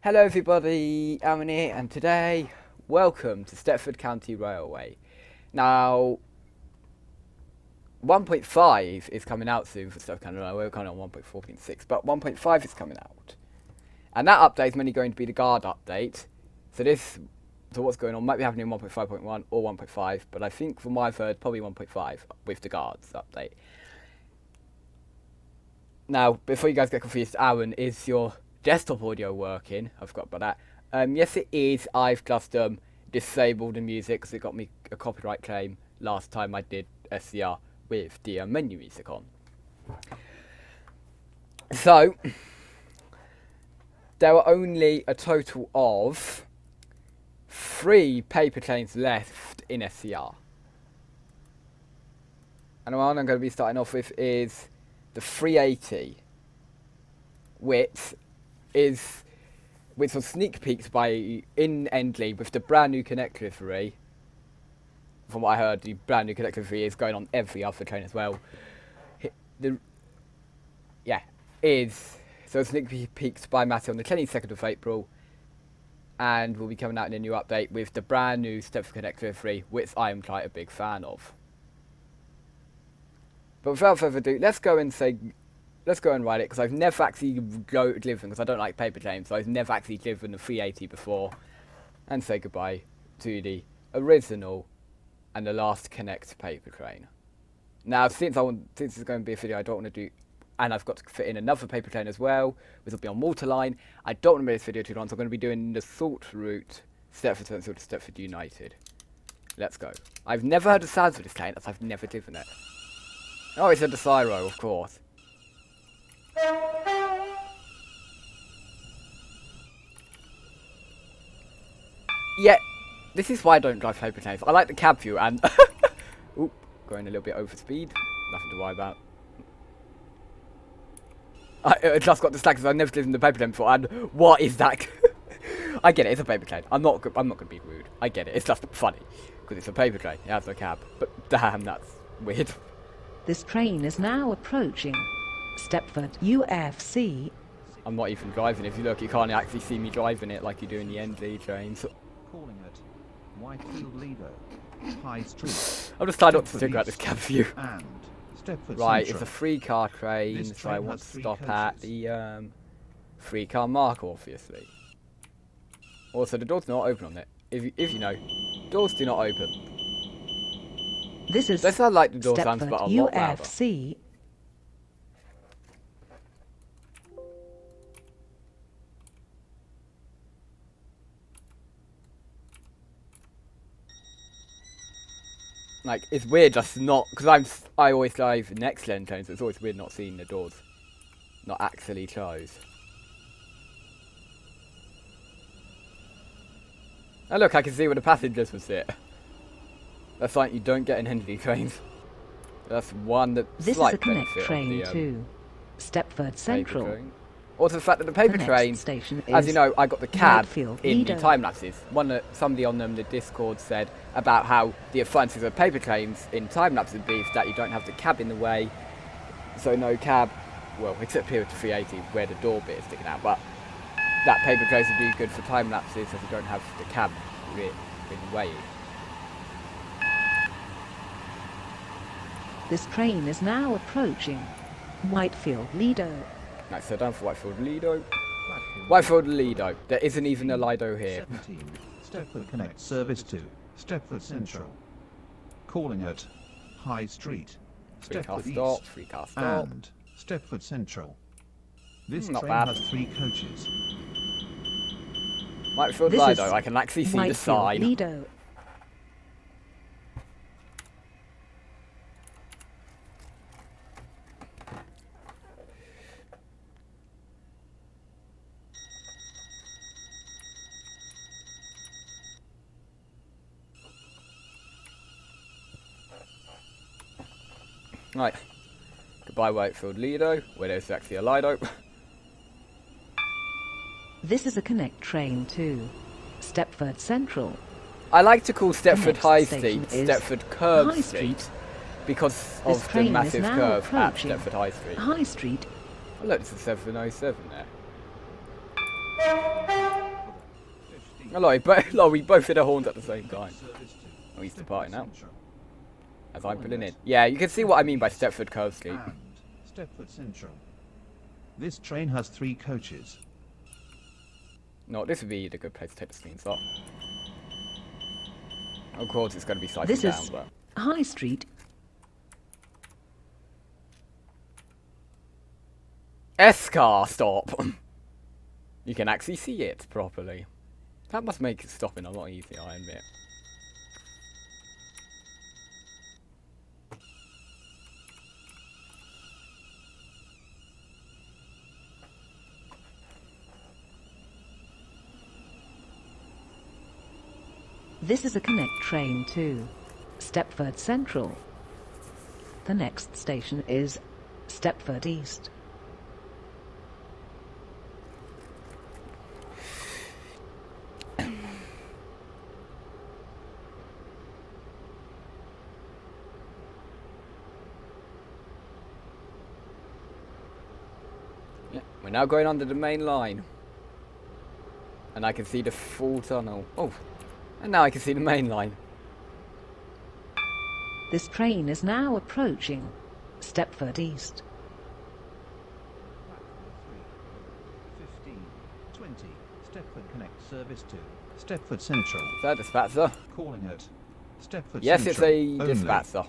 Hello everybody, Alan here, and today, welcome to Stepford County Railway. Now, 1.5 is coming out soon for Stepford County Railway. We're kind of on 1.4.6, but 1.5 is coming out. And that update is mainly going to be the guard update. So what's going on might be happening in 1.5.1 or 1.5, but I think from what I've heard, probably 1.5 with the guards update. Now, before you guys get confused, Aaron, is your desktop audio working? I forgot about that. Yes, it is. I've just disabled the music because it got me a copyright claim last time I did SCR with the menu music on. So, there are only a total of 3 paper trains left in SCR. And the one I'm going to be starting off with is the 380, which was sneak peeked in Endley with the brand new connect livery. From what I heard, the brand new connect livery is going on every other train as well. So sneak peeked by Matty on the 22nd of April, and will be coming out in a new update with the brand new Stepford Connect livery, which I am quite a big fan of. But without further ado, let's go and ride it, because I've never actually driven, because I don't like paper trains, so I've never actually driven the 380 before, and say goodbye to the original and the last Connect paper train. Now, since it's going to be a video I don't want to do, and I've got to fit in another paper train as well, which will be on Waterline, I don't want to make this video too long, so I'm going to be doing the Salt route, Stepford Central to Stepford United. Let's go. I've never heard the sounds of this train, as I've never driven it. Oh, it's a Desiro, of course. Yeah, this is why I don't drive paper trains. I like the cab view and... Oop, going a little bit over speed. Nothing to worry about. I just got distracted because I've never driven the paper train before, and what is that? I get it, it's a paper train. I'm not going to be rude. I get it, it's just funny. Because it's a paper train, it has a cab. But damn, that's weird. This train is now approaching Stepford UFC. I'm not even driving. If you look, you can't actually see me driving it like you do in the ND trains. Calling it Whitefield Lido, High Street. I'm just trying not to figure out this cab view. And Stepford Right, Central. it's a 3-car train, This so train I want has to 3 stop at coaches. the 3-car marker, obviously. Also, the door's not open on it. If you know, doors do not open. This is They sound like the door sounds, Stepford but a lot louder. UFC. Like, it's weird just not, because I always drive next lane trains, so it's always weird not seeing the doors not actually closed. Oh look, I can see where the passengers will sit. That's something you don't get in Henley trains. That's one that This is a Connect train to Stepford Central. Train. Also the fact that the paper The next train, station as you is know, I got the cab Whitefield in the Lido. time lapses. Somebody on the Discord said about how the advantages of paper trains in time lapse would be that you don't have the cab in the way, so no cab, well, except here with the 380 where the door bit is sticking out, but that paper trains would be good for time lapses as you don't have the cab in the way. This train is now approaching Whitefield Lido. Right, so down for Whitefield Lido. Whitefield Lido. There isn't even a Lido here. 17, Stepford Connect service to Stepford Central. Calling it High Street, 3-car Stepford stop, East, 3-car stop. and Stepford Central. This Not train bad. has 3 coaches. Whitefield This Lido, is I can actually see the Whitefield sign. Lido. Right. Goodbye Whitefield Lido, where there's actually a Lido. This is a Connect train to Stepford Central. I like to call Stepford next High station Street is Stepford Curve High Street Street. because This of the train is massive now curve at approaching Stepford High Street. High Street. Oh look, it's a 707 there. Hello, we both hit our horns at the same time. Service to Oh, he's departing now. Central. As I'm pulling in. Yeah, you can see what I mean by Stepford County. And Stepford Central. This train has 3 coaches. No, this would be the good place to take the scenes off. Of course, it's going to be slicing This down, is but... High Street. S-car stop! You can actually see it properly. That must make stopping a lot easier, I admit. This is a Connect train to Stepford Central. The next station is Stepford East. Yeah, we're now going under the main line. And I can see the full tunnel. Oh, and now I can see the main line. This train is now approaching Stepford East. Platform 3, 15, 20. Stepford Connect service to Stepford Central. Is that a dispatcher? Calling it Stepford Yes, Central. it's a only. dispatcher.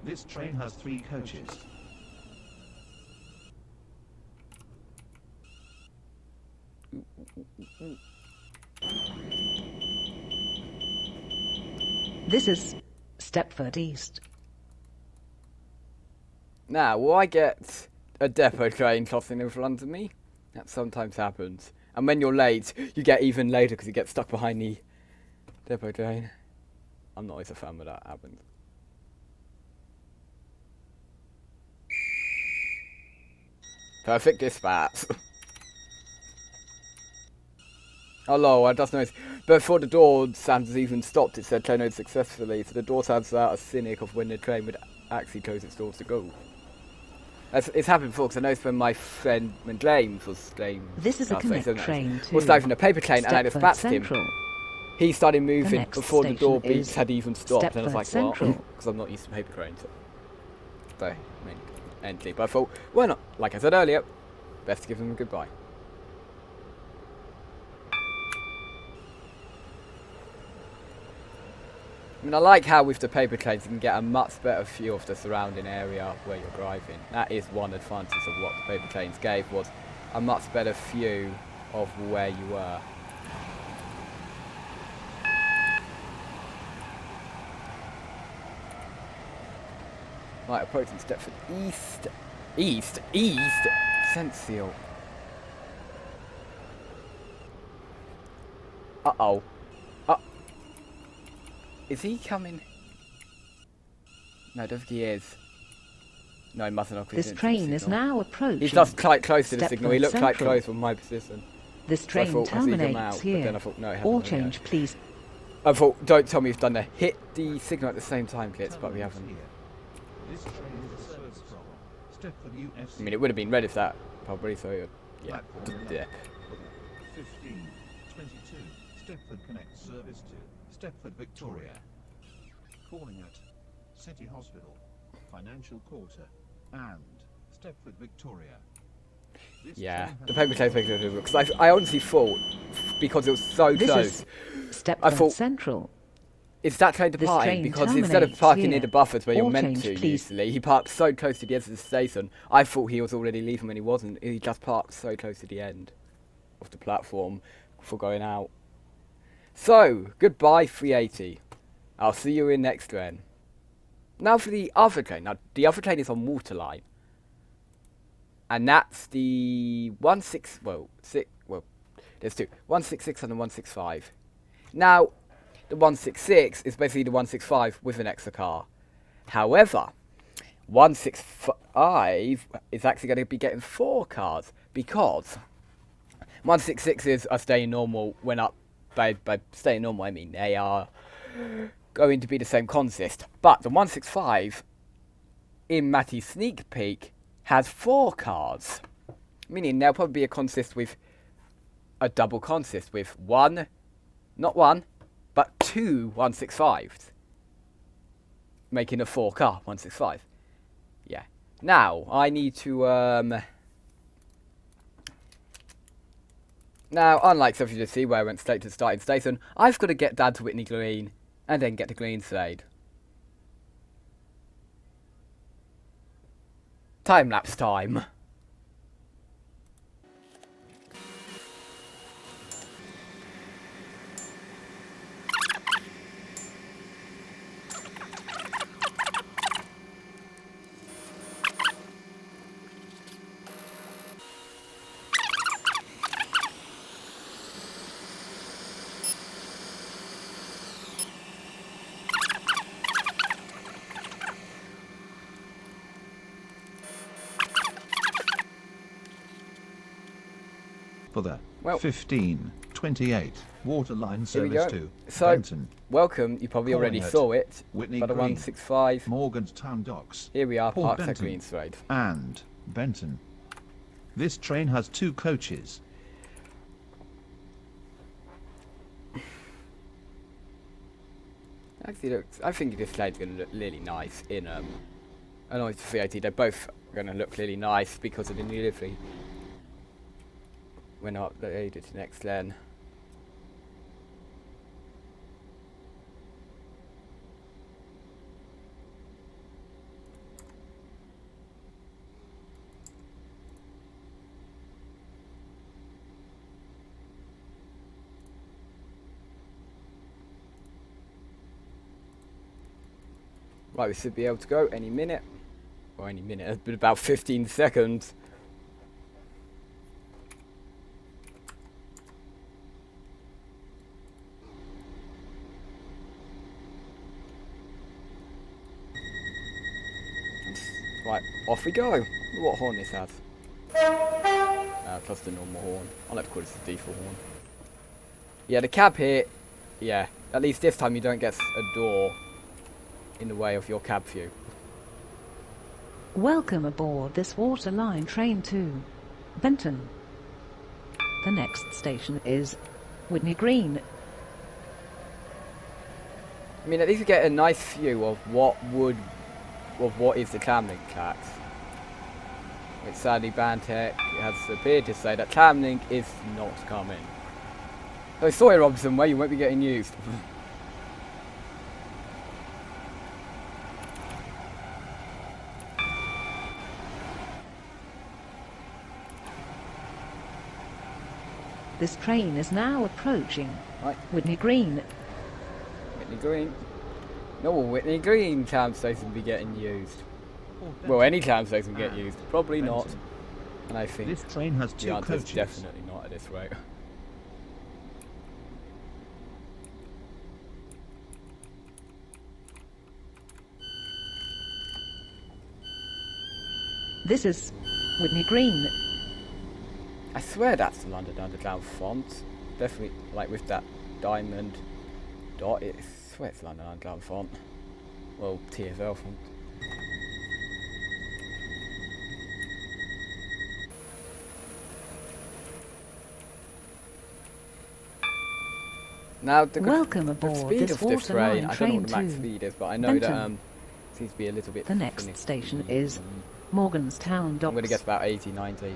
This train has 3 coaches. This is Stepford East. Now, will I get a depot train crossing in front of me? That sometimes happens. And when you're late, you get even later because you get stuck behind the depot train. I'm not always a fan when that happens. Perfect dispatch. Hello, I just noticed before the door sounds even stopped, it said train load successfully. So the door sounds a cynic of when the train would actually close its doors to go. It's happened before, because I noticed when my friend, when James was James. This is a Connect train to was driving a paper train, and I dispatched him. Central. He started moving next before the door station beats is had even stopped, and I was Stepford like, Central. what? Because I'm not used to paper trains. So, I mean, empty. But I thought, why not? Like I said earlier, best to give them a goodbye. I mean, I like how with the paper trains you can get a much better view of the surrounding area where you're driving. That is one advantage of what the paper trains gave, was a much better view of where you were. Right, approaching Stepford East. East? Sensiel. Uh-oh. Is he coming? No, I don't think he is. No, he mustn't have. This train is now approaching. He's just quite close to the signal. He Stepford looks quite Central. close from my position. This So I train thought I see him terminates out, but here. then I thought, no, it hasn't All done yet. change, please. I thought, don't tell me you've done the hit the signal at the same time, kids, but we haven't. This train is a service from Stepford UFC. I mean, it would have been red if that, probably, so yeah. Platform Yeah. 15, 22. Stepford Connect service to Stepford Victoria. Calling at City Hospital, Financial Quarter, and Stepford Victoria. This Yeah, train the has paper train's making it difficult, because I honestly thought, because it was so This close, is Stepford I thought- Central. it's that train This departing, train because instead of terminates parking here. near the buffers where you're All meant change, to please. usually, he parked so close to the edge of the station, I thought he was already leaving when he wasn't. He just parked so close to the end of the platform for going out. So, goodbye 380. I'll see you in next train. Now for the other train. Now, the other train is on Waterline. And that's the 16... Well, there's two. 166 and the 165. Now, the 166 is basically the 165 with an extra car. However, 165 is actually going to be getting 4 cars, because 166s are staying normal when up. By staying normal, I mean they are going to be the same consist. But the 165 in Matty's sneak peek has 4 cars, meaning there'll probably be a consist with a double consist with 1, Not one, but two 165s. Making a 4-car 165. Yeah. Now, I need to, Now, unlike Stepford County, where I went straight to the starting station, I've got to get down to Whitney Green, and then get to Greenslade. Time-lapse time. For the Well, 1528 Waterline here we Service go. to So, Benton, welcome. You probably already Calling saw it. Whitney But a Green, 165. Morganstown Docks, Here we are, Port parked at Benton, Greenslade. and Benton. This train has 2 coaches. Actually, I think this slade's going to look really nice in an Oyster 380. They're both going to look really nice because of the new livery. When I uploaded to next then. Right, we should be able to go any minute. Or any minute, it's been about 15 seconds. Right, off we go. What horn this has? Plus the normal horn. I'll have to call this the default horn. Yeah, the cab here, yeah, at least this time you don't get a door in the way of your cab view. Welcome aboard this Waterline train to Benton. The next station is Whitney Green. I mean, at least you get a nice view of what is the Clamlink tracks. It's sadly Bantech has appeared to say that Clamlink is not coming. So Sawyer Robinson, where you won't be getting used. This train is now approaching Right, Whitney Green. Whitney Green. No, Whitney Green tram station will be getting used. Well, any tram station will get used. Probably not. Benton. And I think This train has the 2 answer is coaches. definitely not at this rate. This is Whitney Green. I swear that's the London Underground font. Definitely, like with that diamond dot, I swear it's London Underground font. Well, TFL font. Now, Welcome the aboard speed this of this train, Waterline I don't know train what the max to speed is, but I know that Benton. seems to be a little bit The next finicky. station is Morganstown I'm going to Docks. guess about 80, 90. I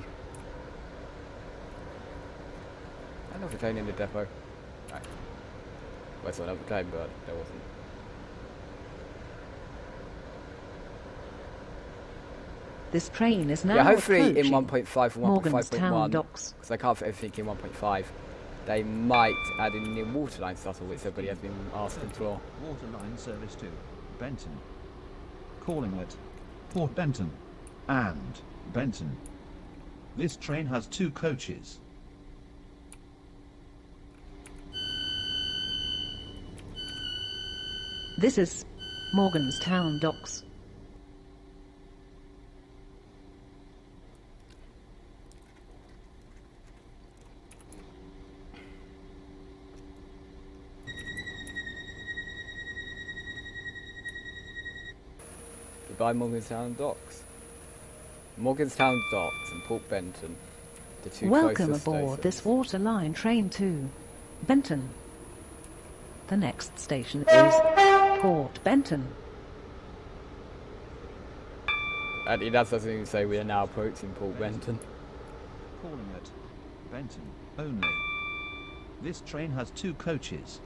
don't know if a train in the depot. Right. Well, I saw another train, but there wasn't. This train is now Yeah, hopefully in approaching 1.5 or Morganstown 1.5.1, Docks. because I can't fit everything in 1.5, they might add in the waterline shuttle, which everybody has been asking for. Waterline Service to Benton. Calling at Port Benton and Benton. This train has 2 coaches. This is Morganstown Docks. Goodbye Morganstown Docks. Morganstown Docks and Port Benton, the two Welcome closest aboard stations. this Waterline train to Benton. The next station is Port Benton. Actually, that doesn't even say we are now approaching Port Benton. Calling at Benton only. This train has 2 coaches.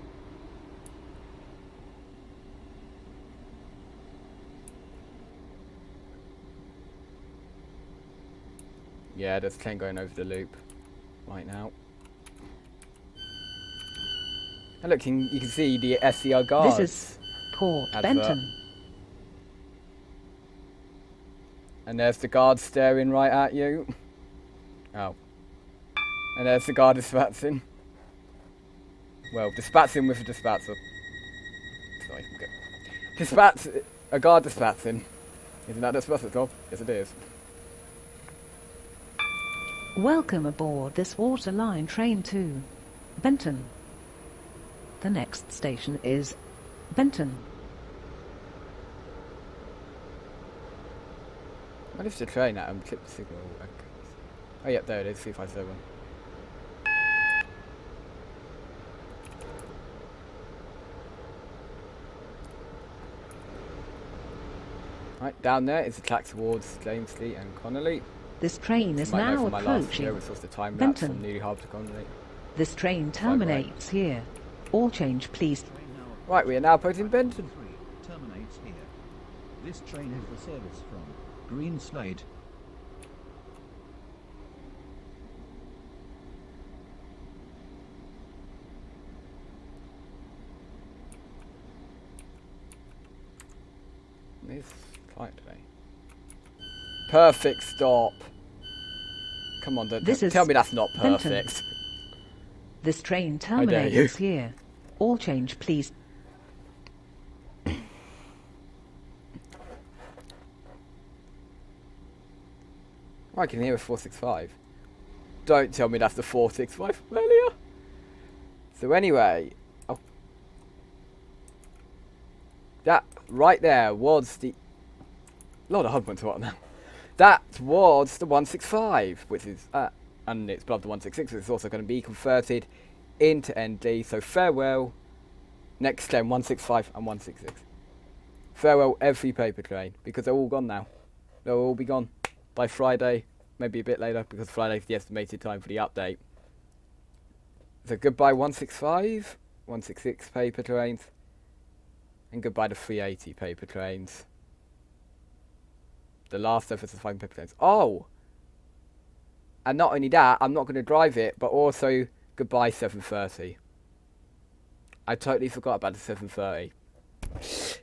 Yeah, there's a train going over the loop right now. And look, you can see the SCR guards. This is Port advert. Benton. And there's the guard staring right at you. Oh. And there's the guard dispatching. Well, dispatching with a dispatcher. It's not even good. Dispatch, a guard dispatching. Isn't that dispatcher's job? Yes, it is. Welcome aboard this water line train to Benton. The next station is Benton. What if the train at clip the signal? Oh, yep, there it is, 357. Right, down there is the track towards James Street and Connolly. This train is You might know now from my last video, approaching which was the time lapse Benton. from Newly Harbour to Connolly. This train terminates here. All change, please. Right, we are now approaching Benton. 3 terminates here. This train is the service from Green Slade. This flight today. Perfect stop. Come on, This is tell me that's not Benton. perfect. This train dare you. terminates here. All change, please. I can hear a 465. Don't tell me that's the 465 from earlier. So anyway, that right there was the... Lord, I hope I went to what now. That was the 165, which is... and it's above the 166, it's also going to be converted into ND. So farewell, next train 165 and 166. Farewell every paper train, because they're all gone now. They'll all be gone by Friday, maybe a bit later, because Friday's the estimated time for the update. So goodbye 165, 166 paper trains, and goodbye the 380 paper trains. The last of us is 5 paper trains. Oh! And not only that, I'm not going to drive it, but also goodbye 730. I totally forgot about the 730.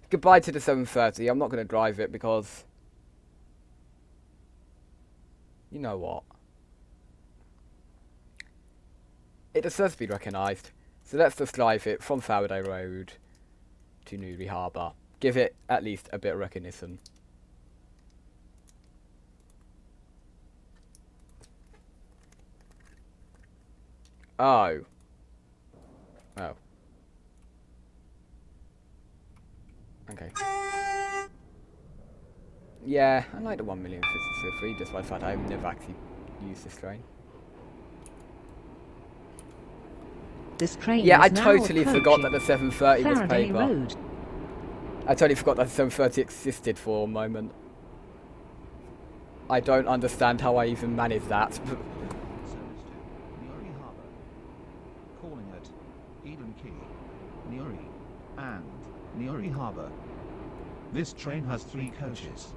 Goodbye to the 730. I'm not going to drive it because... You know what? It deserves to be recognised. So let's just drive it from Faraday Road to Newry Harbour. Give it at least a bit of recognition. Oh. Oh. Okay. Yeah, I like the 1 million visits free, just by the fact I've never actually used this train. This train Yeah, is I now totally forgot that the approaching 730 was Faraday paper. Road. I totally forgot that the 730 existed for a moment. I don't understand how I even managed that. Service to Newry Harbour. Calling at Eden Quay, Newry, and Newry Harbour. This train has 3 coaches.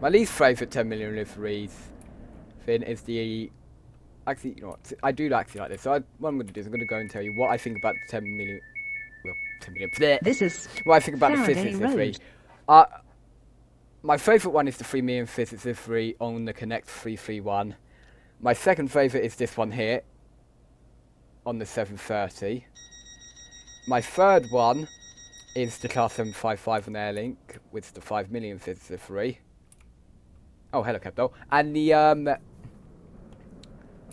My least favourite 10 million liveries thing is the... Actually, you know what? I do actually like this. So what I'm going to do is I'm going to go and tell you what I think about the 10 million... Well, 10 million... Bleh. This is What I think about the Faraday physics livery. Road. My favourite one is the 3 million physics livery on the Connect 331. My second favourite is this one here on the 730. My third one is the Class 755 on Airlink with the 5 million physics livery. Oh, hello, Capto. And the and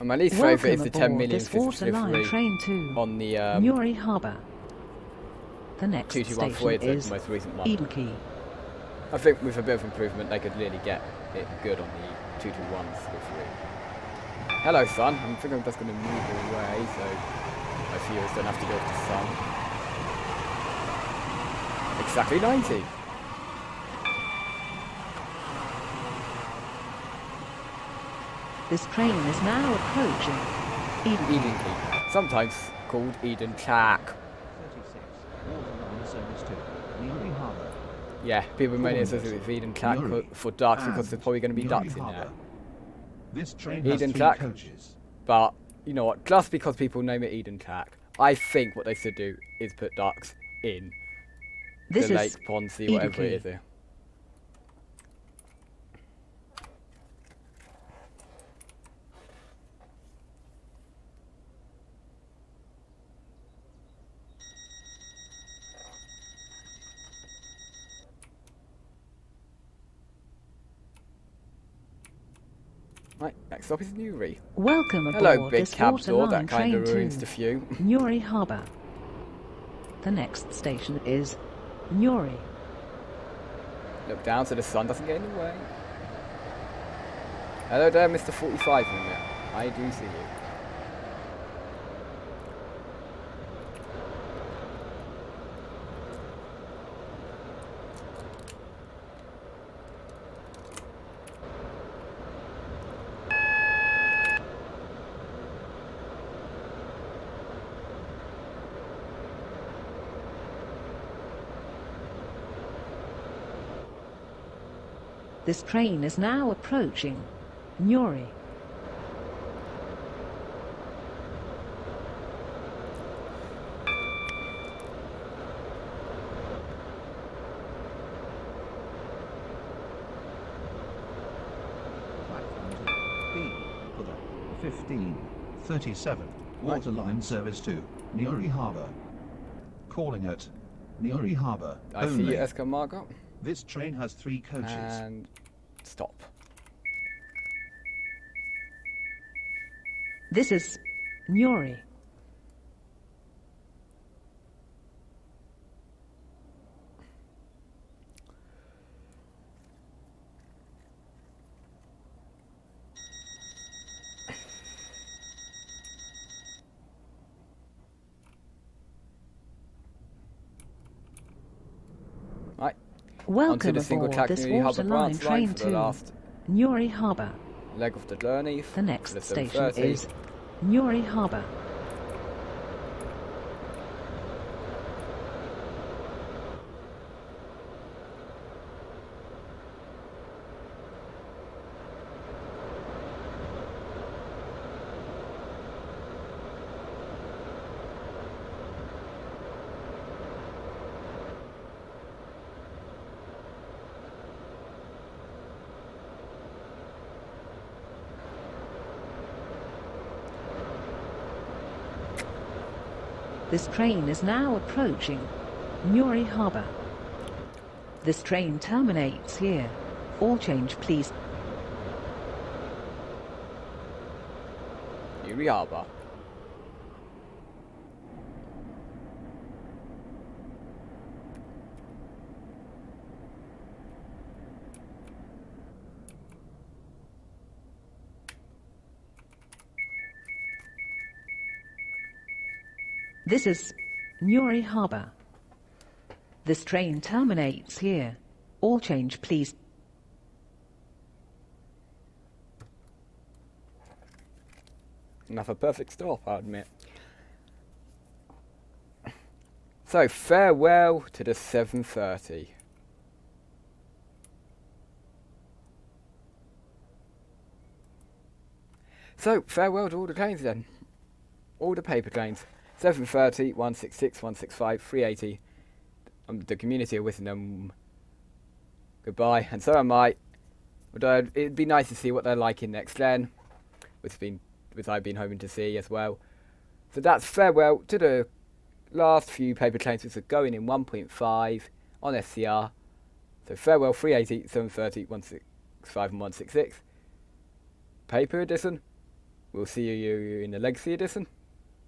my least favourite is the 10 million physics livery train to on the Newry Harbour. The next 2214 station is is the most recent one. Eden Quay. I think with a bit of improvement, they could really get it good on the 221s livery. Hello, son. I think I'm just going to move away, so... My viewers don't have to go with the sun. Exactly 90. This train is now approaching Eden Key, sometimes called Eden Track. 36. Waterline service to Newry Harbour. Yeah, people mainly Calling associate it with Eden Track Newry for ducks because and there's probably going to be Newry ducks in there. Harbour. This train has Eden 3 Track. coaches. But, you know what, just because people name it Eden Track, I think what they should do is put ducks in This the is Lake Ponsey, Eden whatever it Key. is here. Right, next stop is Newry. Welcome Hello, aboard big this cab water door, line that kind train of ruins to the view. Newry Harbour. The next station is Newry. Look down so the sun doesn't get in the way. Hello there, Mr. 45 minute. I do see you. This train is now approaching Newry. Platform 2. B for the 1537 Waterline service to Newry Harbour. Calling at Newry Harbour I see only. you, Esco Margot. This train has 3 coaches. And stop. This is Newry. Right, onto Welcome the single aboard track this Newry water Harbour line branch line train for the to last Newry Harbour. leg of the journey. The next for the station 7:30. is Newry Harbour. This train is now approaching Newry Harbour. This train terminates here. All change, please. Newry Harbour. This is Newry Harbour. This train terminates here. All change, please. Another perfect stop, I admit. So, farewell to the 7:30. So, farewell to all the trains then. All the paper trains. 7:30, 166, 165, 380. The community are wishing them goodbye, and so am I. Although it'd be nice to see what they're like in next gen, which I've been hoping to see as well. So that's farewell to the last few paper trains which are going in 1.5 on SCR. So farewell 380, 730, 165 and 166. Paper edition. We'll see you in the Legacy edition.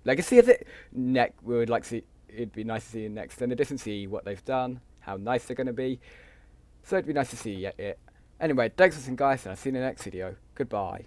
Legacy is it? We would like to see. It'd be nice to see in next edition, see what they've done, how nice they're going to be. So it'd be nice to see it. Anyway, thanks for listening, guys, and I'll see you in the next video. Goodbye.